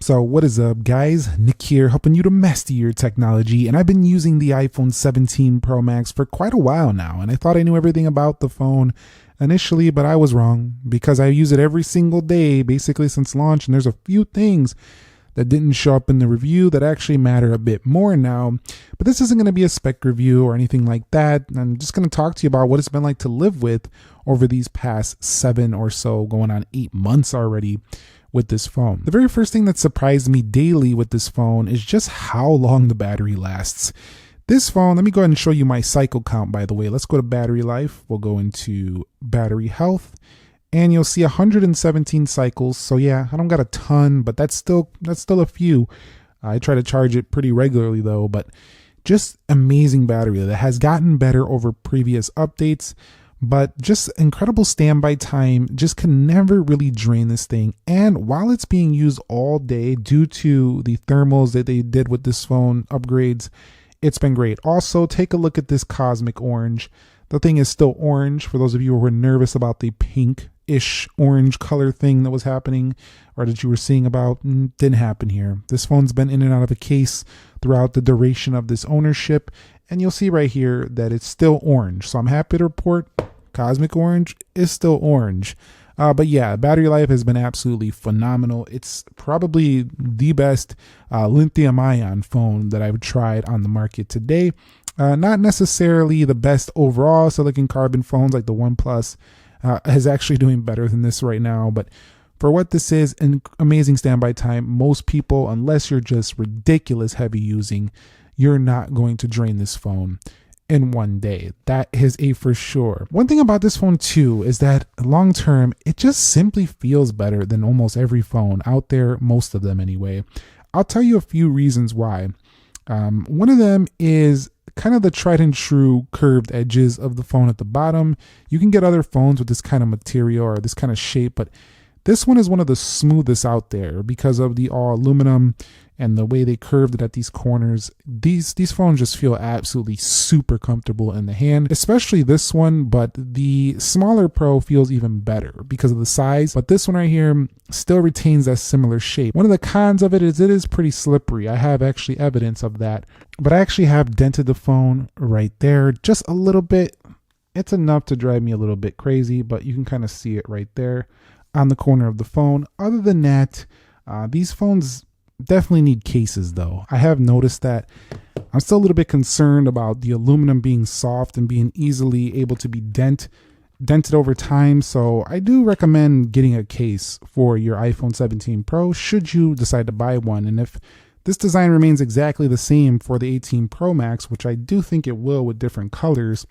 So what is up, guys? Nick here, helping you to master your technology, and I've been using the iPhone 17 Pro Max for quite a while now, and I thought I knew everything about the phone initially, but I was wrong because I use it every single day basically since launch, and there's a few things that didn't show up in the review that actually matter a bit more now. But this isn't going to be a spec review or anything like that. I'm just going to talk to you about what it's been like to live with over these past 7 or so, going on 8 months already with this phone. The very first thing that surprised me daily with this phone is just how long the battery lasts. This phone, let me go ahead and show you my cycle count, by the way. Let's go to battery life. We'll go into battery health, and you'll see 117 cycles. So yeah, I don't got a ton, but that's still a few. I try to charge it pretty regularly though, but just amazing battery that has gotten better over previous updates. But just incredible standby time, just can never really drain this thing. And while it's being used all day due to the thermals that they did with this phone upgrades, it's been great. Also, take a look at this cosmic orange. The thing is still orange for those of you who were nervous about the pink-ish orange color thing that was happening or that you were seeing about. Didn't happen here. This phone's been in and out of a case throughout the duration of this ownership. And you'll see right here that it's still orange. So I'm happy to report cosmic orange is still orange. But yeah, battery life has been absolutely phenomenal. It's probably the best lithium ion phone that I've tried on the market today. Not necessarily the best overall silicon carbon phones like the OnePlus is actually doing better than this right now. But for what this is, an amazing standby time. Most people, unless you're just ridiculous heavy using, you're not going to drain this phone in one day. That is a for sure. One thing about this phone too is that long term, it just simply feels better than almost every phone out there, most of them anyway. I'll tell you a few reasons why. One of them is kind of the tried and true curved edges of the phone at the bottom. You can get other phones with this kind of material or this kind of shape, but this one is one of the smoothest out there because of the all aluminum and the way they curved it at these corners. These phones just feel absolutely super comfortable in the hand, especially this one, but the smaller Pro feels even better because of the size. But this one right here still retains that similar shape. One of the cons of it is pretty slippery. I have actually evidence of that, but I actually have dented the phone right there just a little bit. It's enough to drive me a little bit crazy, but you can kind of see it right there on the corner of the phone. Other than that, these phones definitely need cases though. I have noticed that I'm still a little bit concerned about the aluminum being soft and being easily able to be dented over time. So I do recommend getting a case for your iPhone 17 Pro should you decide to buy one. And if this design remains exactly the same for the 18 Pro Max, which I do think it will with different colors,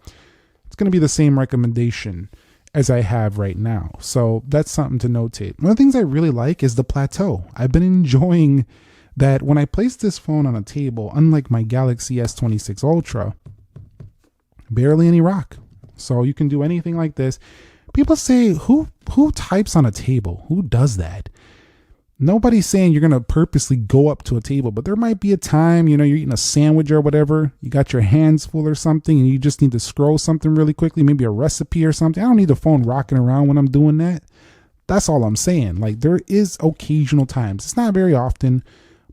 it's going to be the same recommendation as I have right now. So that's something to notate. One of the things I really like is the plateau. I've been enjoying that when I place this phone on a table, unlike my Galaxy S26 Ultra, barely any rock. So you can do anything like this. People say, who types on a table? Who does that? Nobody's saying you're going to purposely go up to a table, but there might be a time, you're eating a sandwich or whatever, you got your hands full or something, and you just need to scroll something really quickly, maybe a recipe or something. I don't need the phone rocking around when I'm doing that. That's all I'm saying. Like, there is occasional times. It's not very often,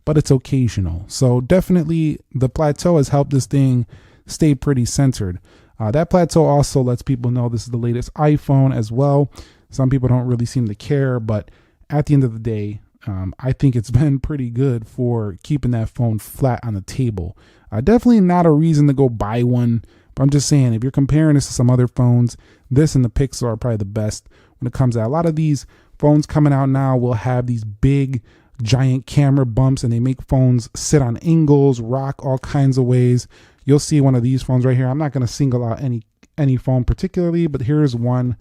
but it's occasional. So definitely the plateau has helped this thing stay pretty centered. That plateau also lets people know this is the latest iPhone as well. Some people don't really seem to care, but at the end of the day, I think it's been pretty good for keeping that phone flat on the table. Definitely not a reason to go buy one, but I'm just saying if you're comparing this to some other phones, this and the Pixel are probably the best when it comes to a lot of these phones coming out now will have these big giant camera bumps and they make phones sit on angles, rock all kinds of ways. You'll see one of these phones right here. I'm not going to single out any phone particularly, but here's one.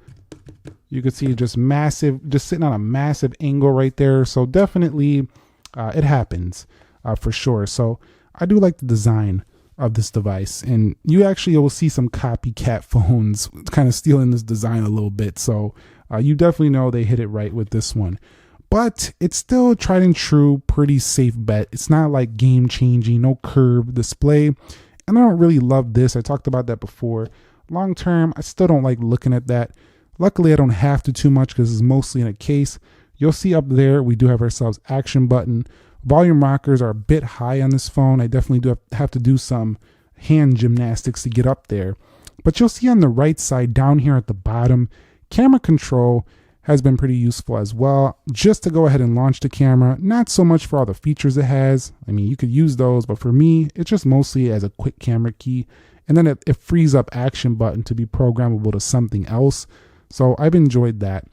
You can see just massive, just sitting on a massive angle right there. So definitely it happens for sure. So I do like the design of this device, and you actually will see some copycat phones kind of stealing this design a little bit. So you definitely know they hit it right with this one, but it's still tried and true, pretty safe bet. It's not like game changing, no curved display. And I don't really love this. I talked about that before. Long term, I still don't like looking at that. Luckily, I don't have to too much because it's mostly in a case. You'll see up there, we do have ourselves action button. Volume rockers are a bit high on this phone. I definitely do have to do some hand gymnastics to get up there. But you'll see on the right side down here at the bottom, camera control has been pretty useful as well. Just to go ahead and launch the camera, not so much for all the features it has. I mean, you could use those, but for me, it's just mostly as a quick camera key. And then it frees up action button to be programmable to something else. So I've enjoyed that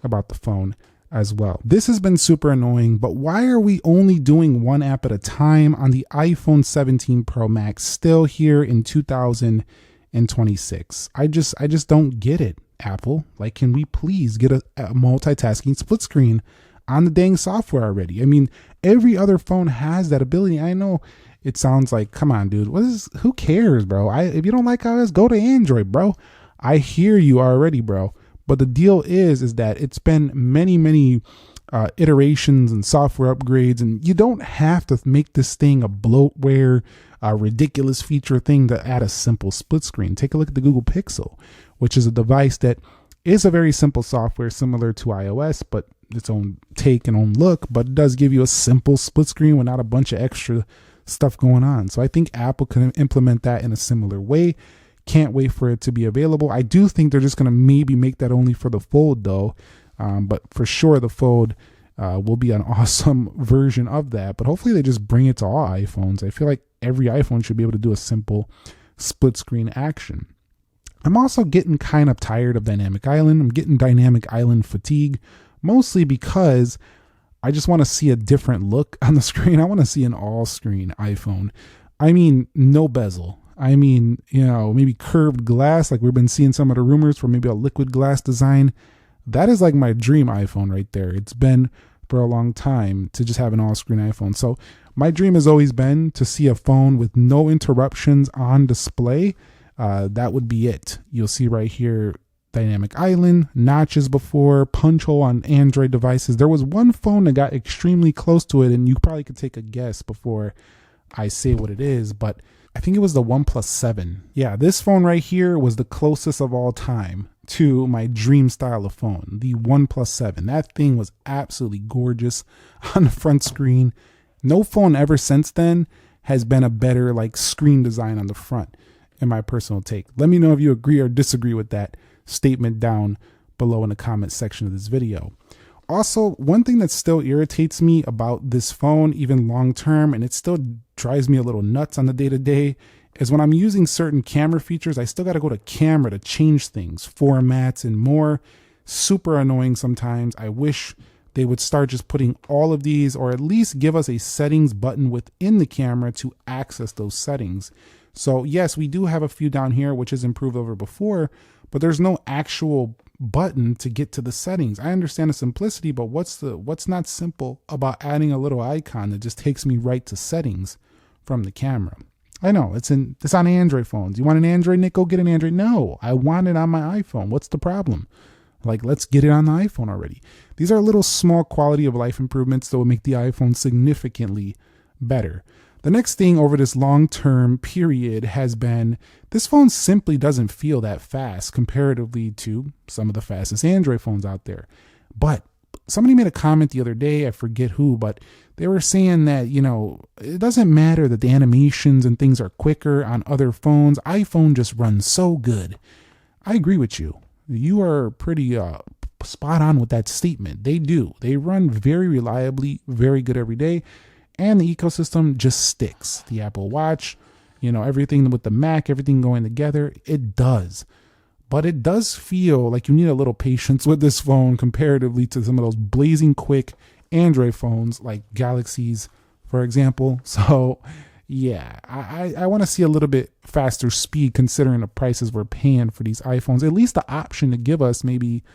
about the phone as well. This has been super annoying, but why are we only doing one app at a time on the iPhone 17 Pro Max still here in 2026? I just don't get it, Apple. Like, can we please get a multitasking split screen on the dang software already? I mean, every other phone has that ability. I know it sounds like, come on, dude, who cares, bro? If you don't like how it is, go to Android, bro. I hear you already, bro. But the deal is that it's been many iterations and software upgrades, and you don't have to make this thing a bloatware, ridiculous feature thing to add a simple split screen. Take a look at the Google Pixel, which is a device that is a very simple software similar to iOS, but its own take and own look, but it does give you a simple split screen without a bunch of extra stuff going on. So I think Apple can implement that in a similar way. Can't wait for it to be available. I do think they're just going to maybe make that only for the Fold though. But for sure the Fold will be an awesome version of that. But hopefully they just bring it to all iPhones. I feel like every iPhone should be able to do a simple split screen action. I'm also getting kind of tired of Dynamic Island. I'm getting Dynamic Island fatigue, mostly because I just want to see a different look on the screen. I want to see an all screen iPhone. I mean, no bezel. I mean, maybe curved glass, like we've been seeing some of the rumors for maybe a liquid glass design. That is like my dream iPhone right there. It's been for a long time to just have an all-screen iPhone. So my dream has always been to see a phone with no interruptions on display. That would be it. You'll see right here, Dynamic Island, notches before, punch hole on Android devices. There was one phone that got extremely close to it, and you probably could take a guess before I say what it is, but I think it was the OnePlus 7. Yeah, this phone right here was the closest of all time to my dream style of phone, the OnePlus 7. That thing was absolutely gorgeous on the front screen. No phone ever since then has been a better screen design on the front, in my personal take. Let me know if you agree or disagree with that statement down below in the comment section of this video. Also, one thing that still irritates me about this phone, even long term, and it still drives me a little nuts on the day-to-day, is when I'm using certain camera features, I still got to go to camera to change things, formats and more. Super annoying sometimes. I wish they would start just putting all of these, or at least give us a settings button within the camera to access those settings. So yes, we do have a few down here, which is improved over before, but there's no actual button to get to the settings. I understand the simplicity, but what's not simple about adding a little icon that just takes me right to settings from the camera? I know it's on Android phones. You want an Android, Nick? Go get an Android. No, I want it on my iPhone. What's the problem? Let's get it on the iPhone already. These are little small quality of life improvements that will make the iPhone significantly better. The next thing over this long-term period has been this phone simply doesn't feel that fast comparatively to some of the fastest Android phones out there. But somebody made a comment the other day, I forget who, but they were saying that, it doesn't matter that the animations and things are quicker on other phones. iPhone just runs so good. I agree with you. You are pretty spot on with that statement. They do. They run very reliably, very good every day. And the ecosystem just sticks. The Apple Watch, everything with the Mac, everything going together, it does. But it does feel like you need a little patience with this phone comparatively to some of those blazing quick Android phones like Galaxies, for example. So yeah, I want to see a little bit faster speed considering the prices we're paying for these iPhones. At least the option to give us maybe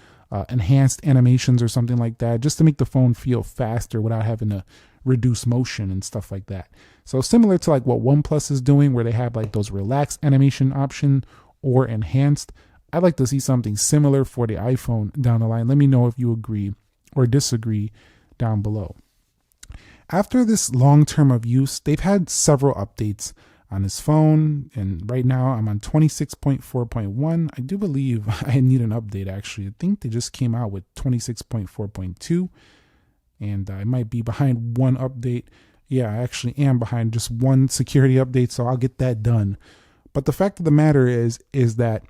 enhanced animations or something like that, just to make the phone feel faster without having to reduce motion and stuff like that. So similar to what OnePlus is doing, where they have those relaxed animation option or enhanced. I'd like to see something similar for the iPhone down the line. Let me know if you agree or disagree down below. After this long term of use, they've had several updates on this phone, and right now I'm on 26.4.1. I do believe I need an update actually. I think they just came out with 26.4.2. and I might be behind one update. Yeah, I actually am behind just one security update, so I'll get that done. But the fact of the matter is that,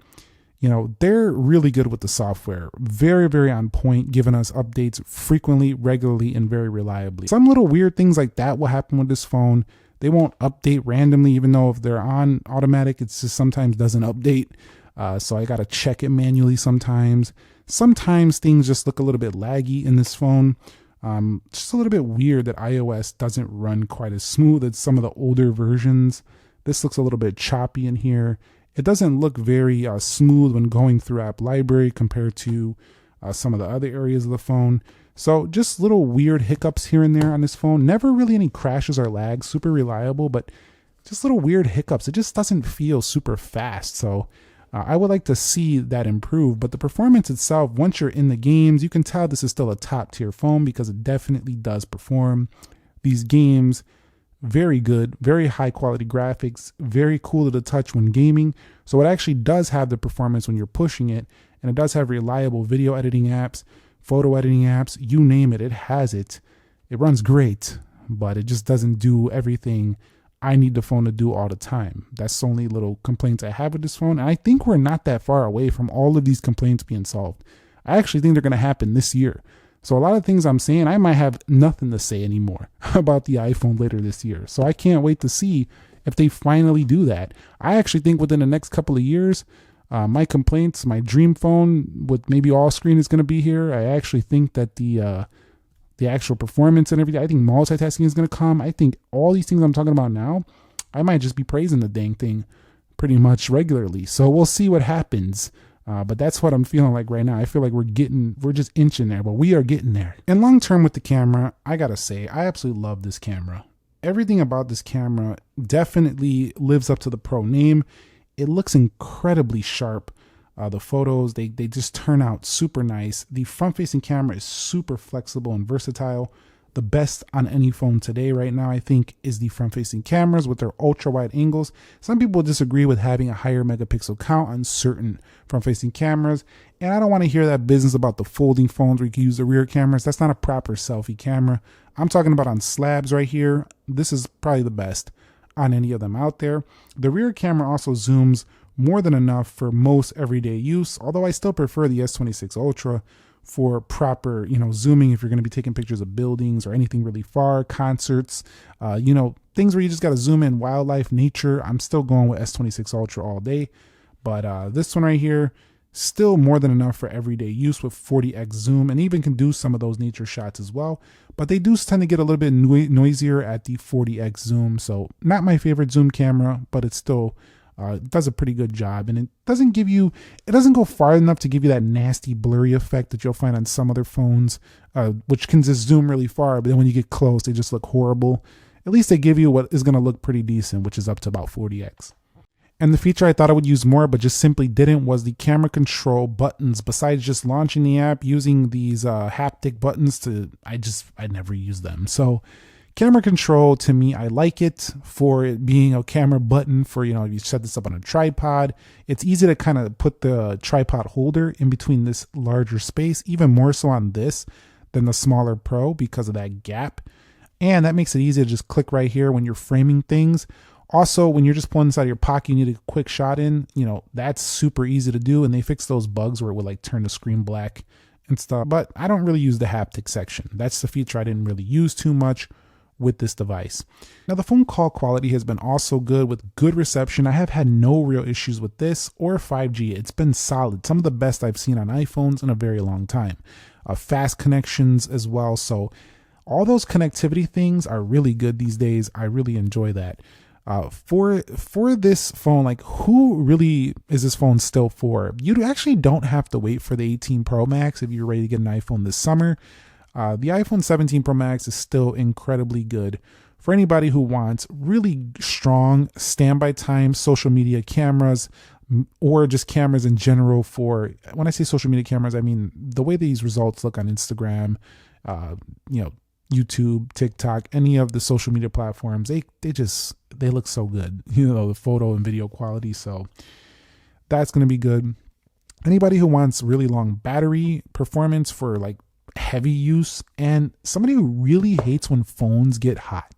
you know, they're really good with the software. Very, very on point, giving us updates frequently, regularly, and very reliably. Some little weird things like that will happen with this phone. They won't update randomly, even though if they're on automatic, it just sometimes doesn't update. So I got to check it manually sometimes. Sometimes things just look a little bit laggy in this phone. Just a little bit weird that iOS doesn't run quite as smooth as some of the older versions. This looks a little bit choppy in here. It doesn't look very smooth when going through App Library compared to some of the other areas of the phone. So just little weird hiccups here and there on this phone. Never really any crashes or lags, super reliable, but just little weird hiccups. It just doesn't feel super fast. So I would like to see that improve, but the performance itself, once you're in the games, you can tell this is still a top tier phone because it definitely does perform. These games, very good, very high quality graphics, very cool to the touch when gaming. So it actually does have the performance when you're pushing it, and it does have reliable video editing apps, photo editing apps, you name it, it has it. It runs great, but it just doesn't do everything I need the phone to do all the time. That's the only little complaints I have with this phone. And I think we're not that far away from all of these complaints being solved. I actually think they're going to happen this year. So a lot of things I'm saying, I might have nothing to say anymore about the iPhone later this year. So I can't wait to see if they finally do that. I actually think within the next couple of years, my complaints, my dream phone with maybe all screen is going to be here. I actually think that the actual performance and everything, I think multitasking is going to come. I think all these things I'm talking about now, I might just be praising the dang thing pretty much regularly. So we'll see what happens. But that's what I'm feeling like right now. I feel like we're just inching there, but we are getting there. And long term with the camera, I gotta say, I absolutely love this camera. Everything about this camera definitely lives up to the Pro name. It looks incredibly sharp. The photos, they just turn out super nice. The front-facing camera is super flexible and versatile. The best on any phone today right now, I think, is the front-facing cameras with their ultra-wide angles. Some people disagree with having a higher megapixel count on certain front-facing cameras. And I don't want to hear that business about the folding phones where you can use the rear cameras. That's not a proper selfie camera. I'm talking about on slabs right here. This is probably the best on any of them out there. The rear camera also zooms more than enough for most everyday use, although I still prefer the S26 Ultra for proper, zooming if you're going to be taking pictures of buildings or anything really far, concerts, things where you just got to zoom in, wildlife, nature. I'm still going with S26 Ultra all day, but this one right here, still more than enough for everyday use with 40x zoom, and even can do some of those nature shots as well, but they do tend to get a little bit noisier at the 40x zoom. So not my favorite zoom camera, but it's still it does a pretty good job, and it doesn't go far enough to give you that nasty blurry effect that you'll find on some other phones, which can just zoom really far, but then when you get close, they just look horrible. At least they give you what is going to look pretty decent, which is up to about 40x. And the feature I thought I would use more, but just simply didn't, was the camera control buttons. Besides just launching the app, using these haptic buttons I never use them. So camera control, to me, I like it for it being a camera button for, if you set this up on a tripod. It's easy to kind of put the tripod holder in between this larger space, even more so on this than the smaller Pro because of that gap. And that makes it easy to just click right here when you're framing things. Also, when you're just pulling this out of your pocket, you need a quick shot in, that's super easy to do. And they fix those bugs where it would turn the screen black and stuff. But I don't really use the haptic section. That's the feature I didn't really use too much with this device. Now, the phone call quality has been also good with good reception. I have had no real issues with this or 5G. It's been solid. Some of the best I've seen on iPhones in a very long time. Fast connections as well. So all those connectivity things are really good these days. I really enjoy that. For this phone, who really is this phone still for? You actually don't have to wait for the 18 Pro Max if you're ready to get an iPhone this summer. The iPhone 17 Pro Max is still incredibly good for anybody who wants really strong standby time social media cameras, or just cameras in general. For when I say social media cameras, I mean the way these results look on Instagram, YouTube, TikTok, any of the social media platforms. They look so good, the photo and video quality. So that's going to be good. Anybody who wants really long battery performance for heavy use and somebody who really hates when phones get hot.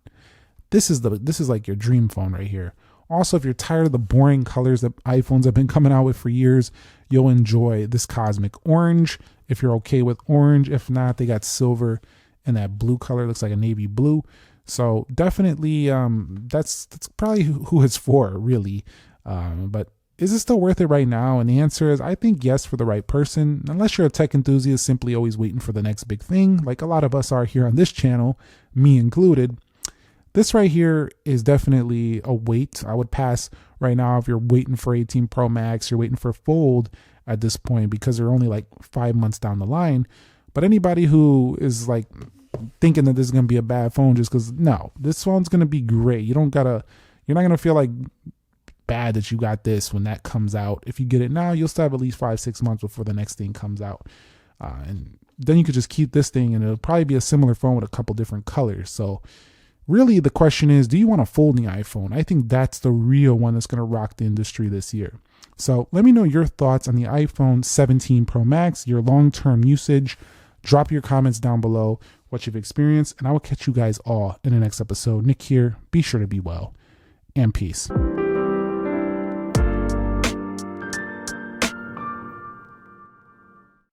This is like your dream phone right here. Also, if you're tired of the boring colors that iPhones have been coming out with for years, you'll enjoy this cosmic orange. If you're okay with orange, if not, they got silver and that blue color looks like a navy blue. So definitely, that's probably who it's for, really. But is it still worth it right now? And the answer is, I think yes, for the right person. Unless you're a tech enthusiast, simply always waiting for the next big thing, like a lot of us are here on this channel, me included. This right here is definitely a wait. I would pass right now if you're waiting for 18 Pro Max, you're waiting for Fold at this point because they're only like 5 months down the line. But anybody who is like thinking that this is going to be a bad phone just because, no, this phone's going to be great. You're not going to feel like bad that you got this when that comes out. If you get it now, you'll still have at least 5-6 months before the next thing comes out. And then you could just keep this thing and it'll probably be a similar phone with a couple different colors. So really, the question is, do you want a folding iPhone? I think that's the real one that's going to rock the industry this year. So let me know your thoughts on the iPhone 17 Pro Max, your long-term usage. Drop your comments down below, what you've experienced, and I will catch you guys all in the next episode. Nick here. Be sure to be well, and peace.